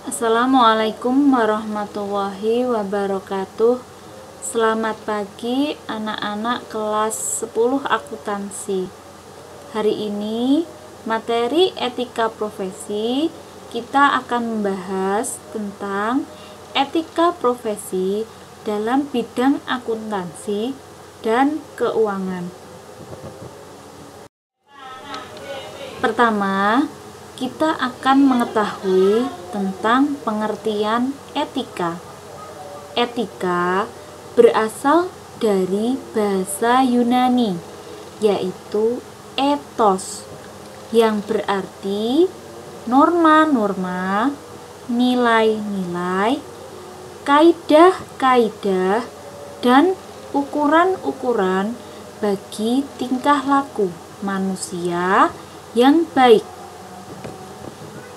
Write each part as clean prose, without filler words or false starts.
Assalamualaikum warahmatullahi wabarakatuh. Selamat pagi anak-anak kelas 10 akuntansi. Hari ini materi etika profesi kita akan membahas tentang etika profesi dalam bidang akuntansi dan keuangan. Pertama, kita akan mengetahui tentang pengertian etika. Etika berasal dari bahasa Yunani, yaitu ethos, yang berarti norma-norma, nilai-nilai, kaidah-kaidah, dan ukuran-ukuran bagi tingkah laku manusia yang baik.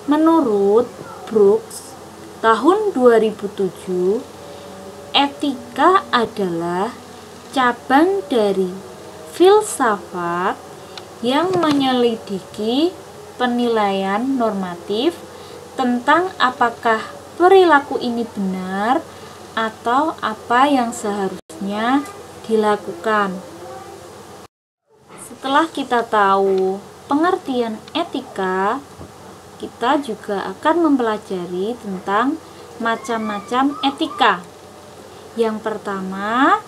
Menurut Brooks, tahun 2007, etika adalah cabang dari filsafat yang menyelidiki penilaian normatif tentang apakah perilaku ini benar atau apa yang seharusnya dilakukan. Setelah kita tahu pengertian etika, kita juga akan mempelajari tentang macam-macam etika. Yang pertama,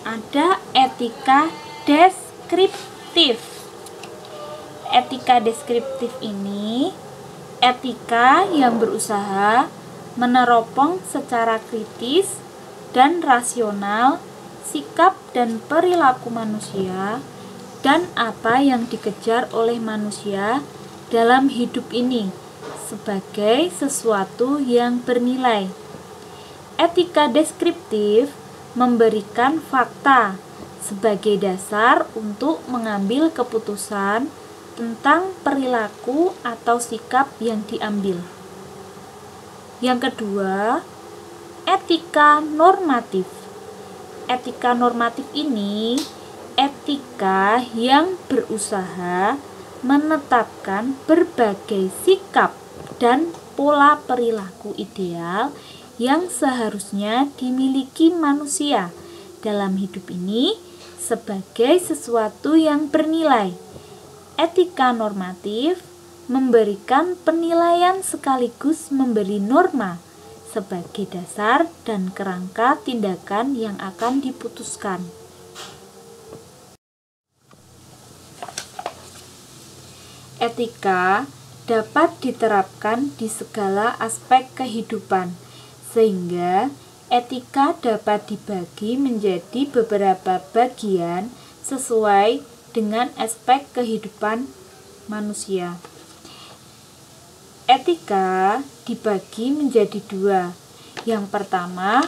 ada etika deskriptif. Etika deskriptif ini etika yang berusaha meneropong secara kritis dan rasional sikap dan perilaku manusia dan apa yang dikejar oleh manusia dalam hidup ini sebagai sesuatu yang bernilai. Etika deskriptif memberikan fakta sebagai dasar untuk mengambil keputusan tentang perilaku atau sikap yang diambil. Yang kedua, etika normatif. Etika normatif ini etika yang berusaha menetapkan berbagai sikap dan pola perilaku ideal yang seharusnya dimiliki manusia dalam hidup ini sebagai sesuatu yang bernilai. Etika normatif memberikan penilaian sekaligus memberi norma sebagai dasar dan kerangka tindakan yang akan diputuskan. Etika dapat diterapkan di segala aspek kehidupan, sehingga etika dapat dibagi menjadi beberapa bagian sesuai dengan aspek kehidupan manusia. Etika dibagi menjadi dua. Yang pertama,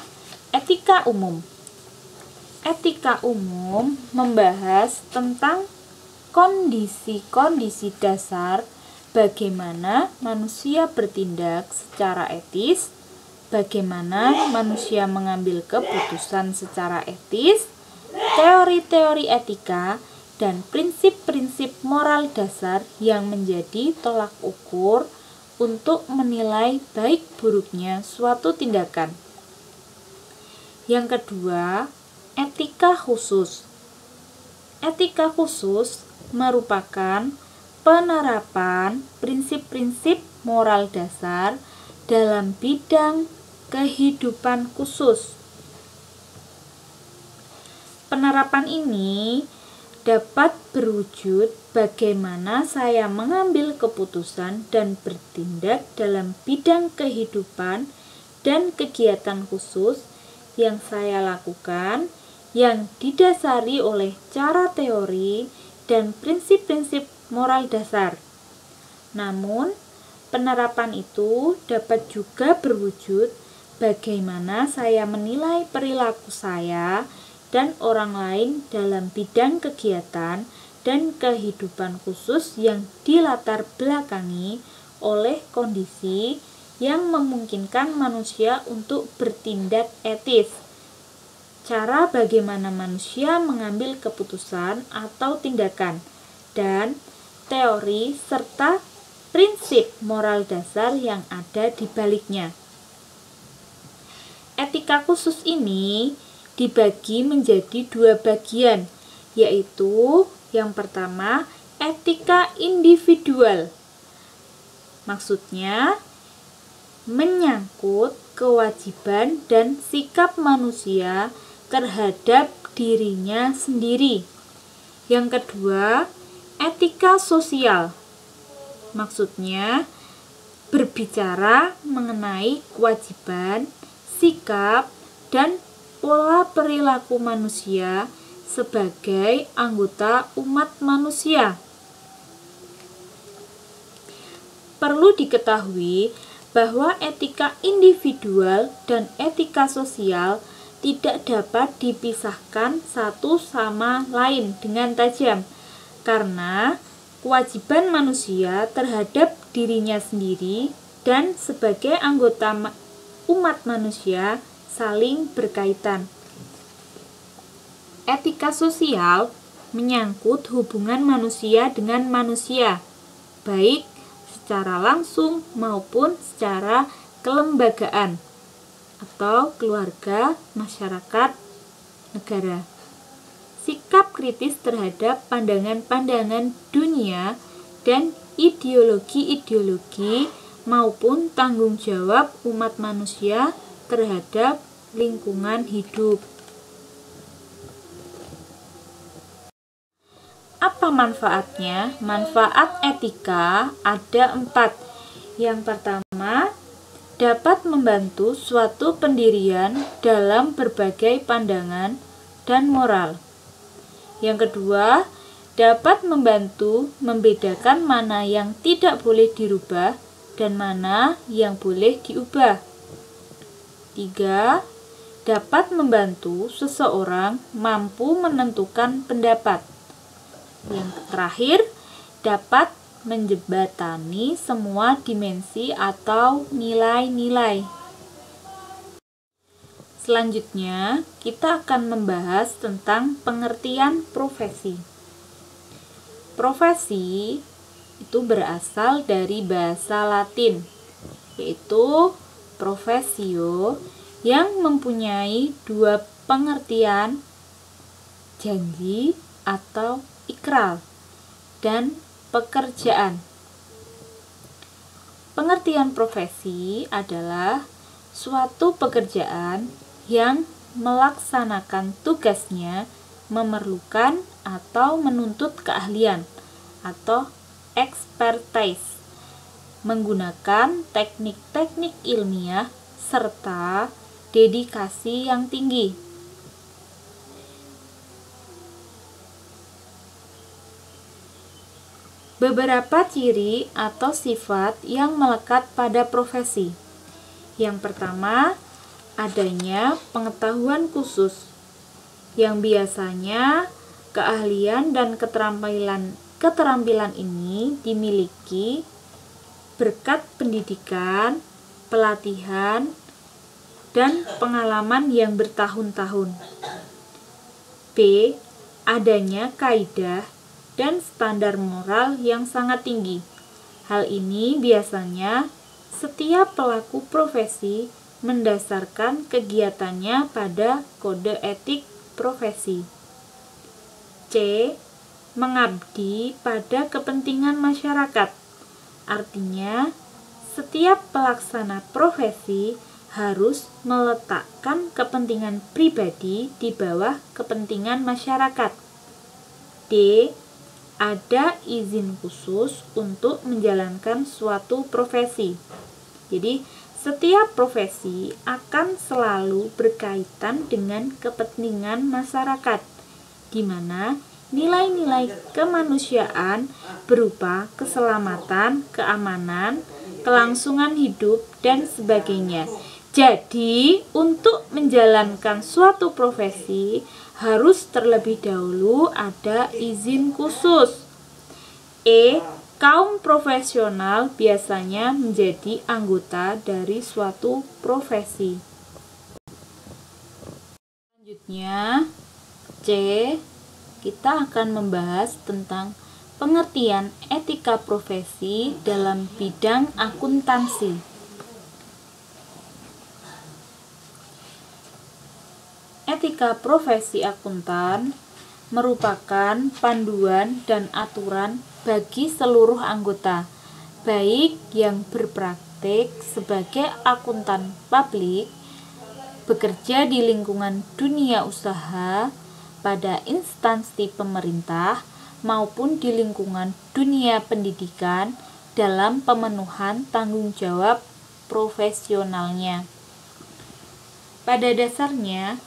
etika umum. Etika umum membahas tentang kondisi-kondisi dasar bagaimana manusia bertindak secara etis, bagaimana manusia mengambil keputusan secara etis, teori-teori etika, dan prinsip-prinsip moral dasar yang menjadi tolak ukur untuk menilai baik buruknya suatu tindakan. Yang kedua, etika khusus. Etika khusus merupakan penerapan prinsip-prinsip moral dasar dalam bidang kehidupan khusus. Penerapan ini dapat berwujud bagaimana saya mengambil keputusan dan bertindak dalam bidang kehidupan dan kegiatan khusus yang saya lakukan yang didasari oleh cara teori dan prinsip-prinsip moral dasar. Namun, penerapan itu dapat juga berwujud bagaimana saya menilai perilaku saya dan orang lain dalam bidang kegiatan dan kehidupan khusus yang dilatar belakangi oleh kondisi yang memungkinkan manusia untuk bertindak etis. Cara bagaimana manusia mengambil keputusan atau tindakan, dan teori serta prinsip moral dasar yang ada di baliknya. Etika khusus ini dibagi menjadi 2 bagian, yaitu yang pertama etika individual. Maksudnya menyangkut kewajiban dan sikap manusia terhadap dirinya sendiri. Yang kedua, etika sosial. Maksudnya berbicara mengenai kewajiban, sikap, dan pola perilaku manusia sebagai anggota umat manusia. Perlu diketahui bahwa etika individual dan etika sosial tidak dapat dipisahkan satu sama lain dengan tajam, karena kewajiban manusia terhadap dirinya sendiri dan sebagai anggota umat manusia saling berkaitan. Etika sosial menyangkut hubungan manusia dengan manusia, baik secara langsung maupun secara kelembagaan atau keluarga, masyarakat, negara. Sikap kritis terhadap pandangan-pandangan dunia dan ideologi-ideologi maupun tanggung jawab umat manusia terhadap lingkungan hidup. Apa manfaatnya? Manfaat etika ada 4. Yang pertama, dapat membantu suatu pendirian dalam berbagai pandangan dan moral. Yang kedua, dapat membantu membedakan mana yang tidak boleh dirubah dan mana yang boleh diubah. 3. Dapat membantu seseorang mampu menentukan pendapat. Yang terakhir, dapat menjembatani semua dimensi atau nilai-nilai. Selanjutnya, kita akan membahas tentang pengertian profesi. Profesi itu berasal dari bahasa Latin, yaitu profesio, yang mempunyai 2 pengertian, janji atau ikrar, dan pekerjaan. Pengertian profesi adalah suatu pekerjaan yang melaksanakan tugasnya memerlukan atau menuntut keahlian atau expertise, menggunakan teknik-teknik ilmiah serta dedikasi yang tinggi. Beberapa ciri atau sifat yang melekat pada profesi. Yang pertama, adanya pengetahuan khusus, yang biasanya keahlian dan keterampilan ini dimiliki berkat pendidikan, pelatihan, dan pengalaman yang bertahun-tahun. B. Adanya kaidah dan standar moral yang sangat tinggi. Hal ini biasanya setiap pelaku profesi mendasarkan kegiatannya pada kode etik profesi. C. Mengabdi pada kepentingan masyarakat. Artinya, setiap pelaksana profesi harus meletakkan kepentingan pribadi di bawah kepentingan masyarakat. D. Ada izin khusus untuk menjalankan suatu profesi. Jadi, setiap profesi akan selalu berkaitan dengan kepentingan masyarakat, di mana nilai-nilai kemanusiaan berupa keselamatan, keamanan, kelangsungan hidup, dan sebagainya. Jadi, untuk menjalankan suatu profesi harus terlebih dahulu ada izin khusus. E. Kaum profesional biasanya menjadi anggota dari suatu profesi. Selanjutnya, C. Kita akan membahas tentang Pengertian etika profesi dalam bidang akuntansi. Etika profesi akuntan merupakan panduan dan aturan bagi seluruh anggota, baik yang berpraktik sebagai akuntan publik, bekerja di lingkungan dunia usaha, pada instansi pemerintah, maupun di lingkungan dunia pendidikan dalam pemenuhan tanggung jawab profesionalnya. Pada dasarnya,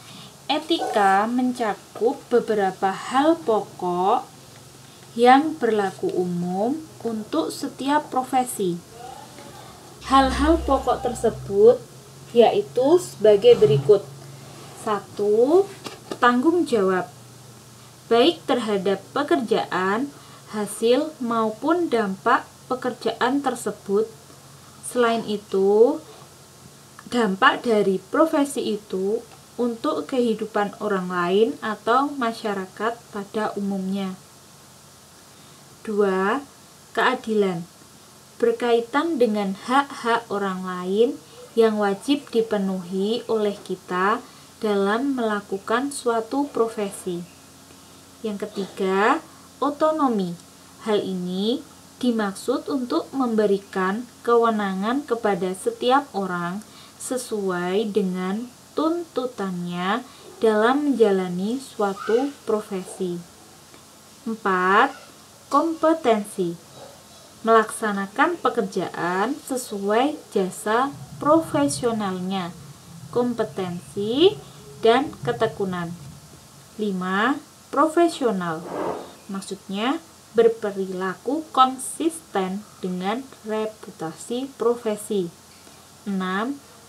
etika mencakup beberapa hal pokok yang berlaku umum untuk setiap profesi. Hal-hal pokok tersebut yaitu sebagai berikut. 1. Tanggung jawab, baik terhadap pekerjaan, hasil maupun dampak pekerjaan tersebut. Selain itu, dampak dari profesi itu untuk kehidupan orang lain atau masyarakat pada umumnya. 2. Keadilan, berkaitan dengan hak-hak orang lain yang wajib dipenuhi oleh kita dalam melakukan suatu profesi. Yang ketiga, otonomi. Hal ini dimaksud untuk memberikan kewenangan kepada setiap orang sesuai dengan tuntutannya dalam menjalani suatu profesi. 4. Kompetensi, melaksanakan pekerjaan sesuai jasa profesionalnya, kompetensi, dan ketekunan. 5. Profesional, maksudnya berperilaku konsisten dengan reputasi profesi. 6.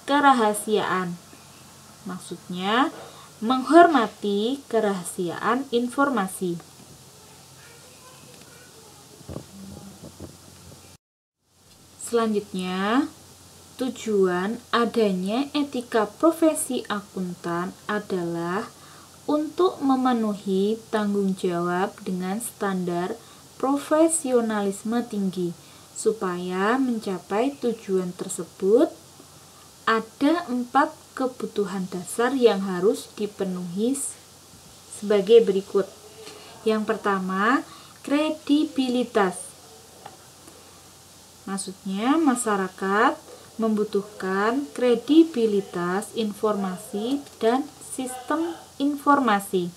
Kerahasiaan, maksudnya menghormati kerahasiaan informasi. Selanjutnya, tujuan adanya etika profesi akuntan adalah untuk memenuhi tanggung jawab dengan standar profesionalisme tinggi. Supaya mencapai tujuan tersebut, ada 4 kebutuhan dasar yang harus dipenuhi sebagai berikut. Yang pertama, kredibilitas. Maksudnya, masyarakat membutuhkan kredibilitas informasi dan sistem informasi.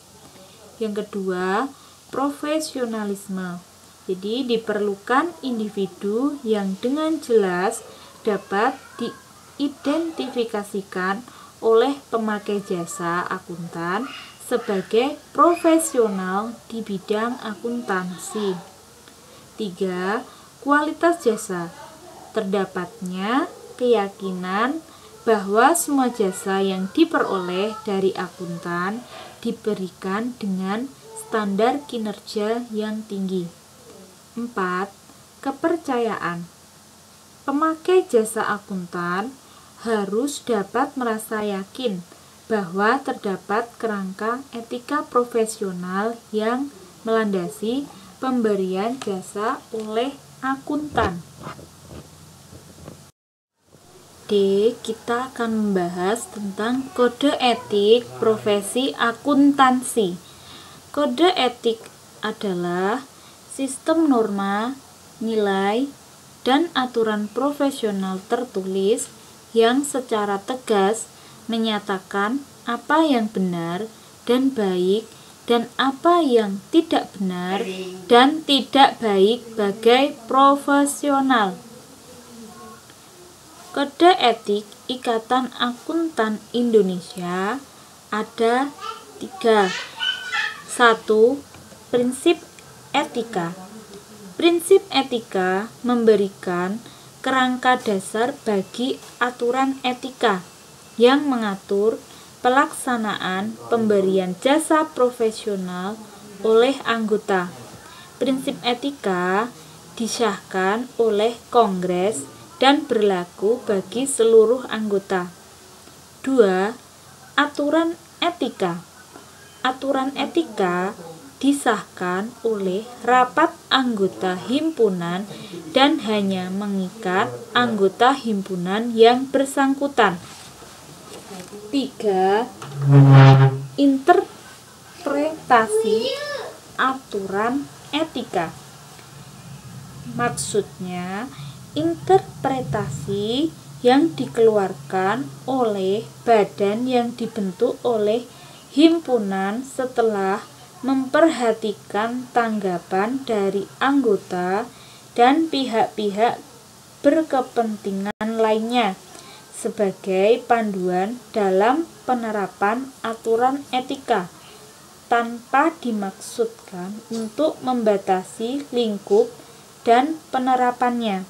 Yang kedua, profesionalisme. Jadi diperlukan individu yang dengan jelas dapat diidentifikasikan oleh pemakai jasa akuntan sebagai profesional di bidang akuntansi. 3. Kualitas jasa. Terdapatnya keyakinan bahwa semua jasa yang diperoleh dari akuntan diberikan dengan standar kinerja yang tinggi. 4. Kepercayaan. Pemakai jasa akuntan harus dapat merasa yakin bahwa terdapat kerangka etika profesional yang melandasi pemberian jasa oleh akuntan. D. Kita akan membahas tentang kode etik profesi akuntansi. Kode etik adalah sistem norma, nilai, dan aturan profesional tertulis yang secara tegas menyatakan apa yang benar dan baik dan apa yang tidak benar dan tidak baik bagi profesional. Kode etik Ikatan Akuntan Indonesia ada 3. 1. Prinsip etika. Prinsip etika memberikan kerangka dasar bagi aturan etika yang mengatur pelaksanaan pemberian jasa profesional oleh anggota. Prinsip etika disahkan oleh Kongres dan berlaku bagi seluruh anggota. 2. Aturan etika. Aturan etika disahkan oleh rapat anggota himpunan dan hanya mengikat anggota himpunan yang bersangkutan. 3. Interpretasi aturan etika. Maksudnya, interpretasi yang dikeluarkan oleh badan yang dibentuk oleh himpunan setelah memperhatikan tanggapan dari anggota dan pihak-pihak berkepentingan lainnya sebagai panduan dalam penerapan aturan etika, tanpa dimaksudkan untuk membatasi lingkup dan penerapannya.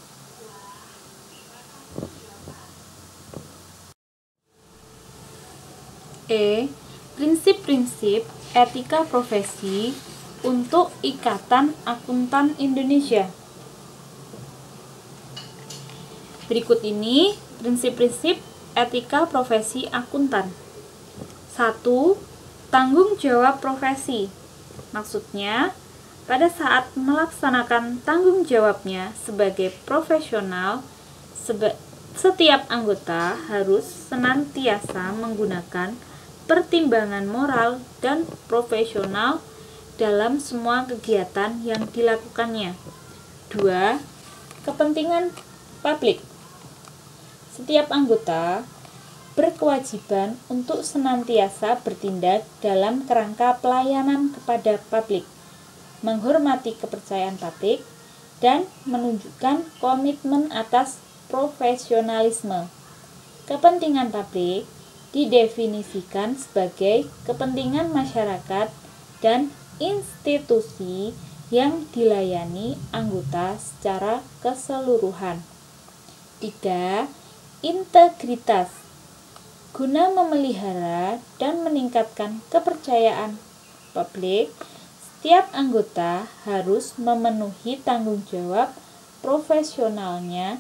Prinsip-prinsip etika profesi untuk Ikatan Akuntan Indonesia. Berikut ini prinsip-prinsip etika profesi akuntan. 1. Tanggung jawab profesi. Maksudnya, pada saat melaksanakan tanggung jawabnya sebagai profesional, setiap anggota harus senantiasa menggunakan pertimbangan moral dan profesional dalam semua kegiatan yang dilakukannya. 2. Kepentingan publik. Setiap anggota berkewajiban untuk senantiasa bertindak dalam kerangka pelayanan kepada publik, menghormati kepercayaan publik, dan menunjukkan komitmen atas profesionalisme. Kepentingan publik didefinisikan sebagai kepentingan masyarakat dan institusi yang dilayani anggota secara keseluruhan. 3. Integritas. Guna memelihara dan meningkatkan kepercayaan publik, setiap anggota harus memenuhi tanggung jawab profesionalnya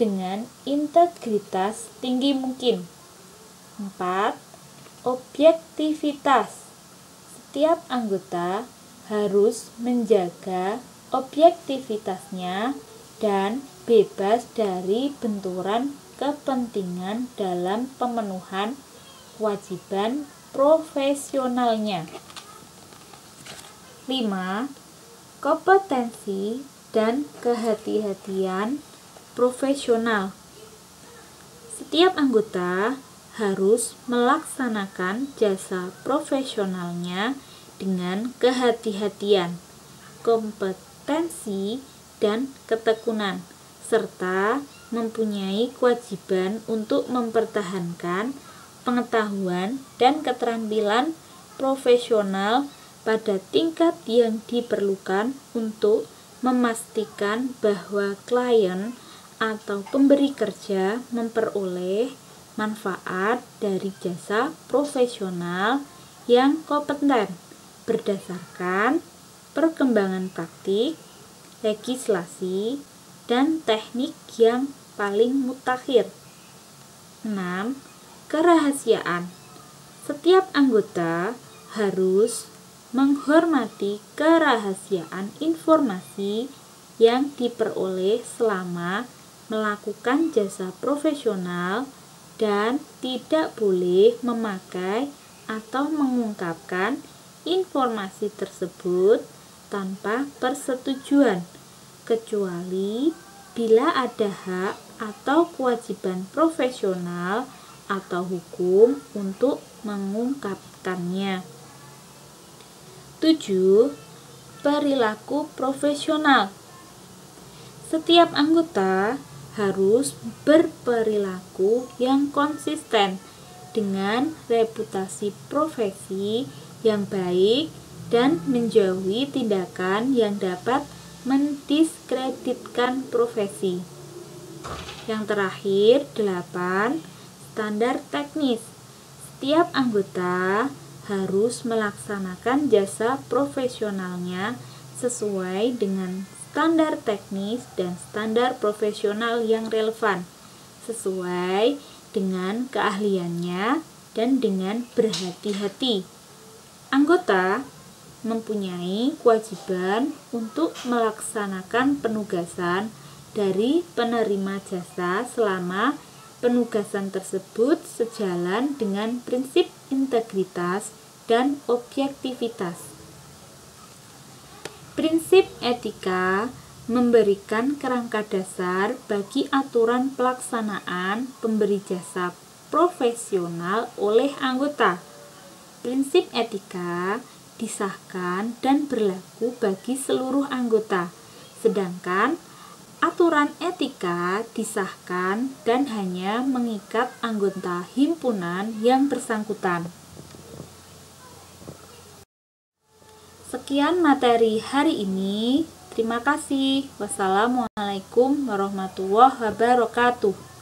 dengan integritas tinggi mungkin. 4. Objektivitas. Setiap anggota harus menjaga objektivitasnya dan bebas dari benturan kepentingan dalam pemenuhan kewajiban profesionalnya. 5. Kompetensi dan kehati-hatian profesional. Setiap anggota harus melaksanakan jasa profesionalnya dengan kehati-hatian, kompetensi, dan ketekunan, serta mempunyai kewajiban untuk mempertahankan pengetahuan dan keterampilan profesional pada tingkat yang diperlukan untuk memastikan bahwa klien atau pemberi kerja memperoleh manfaat dari jasa profesional yang kompeten berdasarkan perkembangan praktik, legislasi, dan teknik yang paling mutakhir. 6. Kerahasiaan. Setiap anggota harus menghormati kerahasiaan informasi yang diperoleh selama melakukan jasa profesional dan tidak boleh memakai atau mengungkapkan informasi tersebut tanpa persetujuan, kecuali bila ada hak atau kewajiban profesional atau hukum untuk mengungkapkannya. 7. Perilaku profesional. Setiap anggota harus berperilaku yang konsisten dengan reputasi profesi yang baik dan menjauhi tindakan yang dapat mendiskreditkan profesi. Yang terakhir, 8. Standar teknis. Setiap anggota harus melaksanakan jasa profesionalnya sesuai dengan standar teknis dan standar profesional yang relevan, sesuai dengan keahliannya dan dengan berhati-hati. Anggota mempunyai kewajiban untuk melaksanakan penugasan dari penerima jasa selama penugasan tersebut sejalan dengan prinsip integritas dan objektivitas. Prinsip etika memberikan kerangka dasar bagi aturan pelaksanaan pemberi jasa profesional oleh anggota. Prinsip etika disahkan dan berlaku bagi seluruh anggota, sedangkan aturan etika disahkan dan hanya mengikat anggota himpunan yang bersangkutan. Sekian materi hari ini. Terima kasih. Wassalamualaikum warahmatullahi wabarakatuh.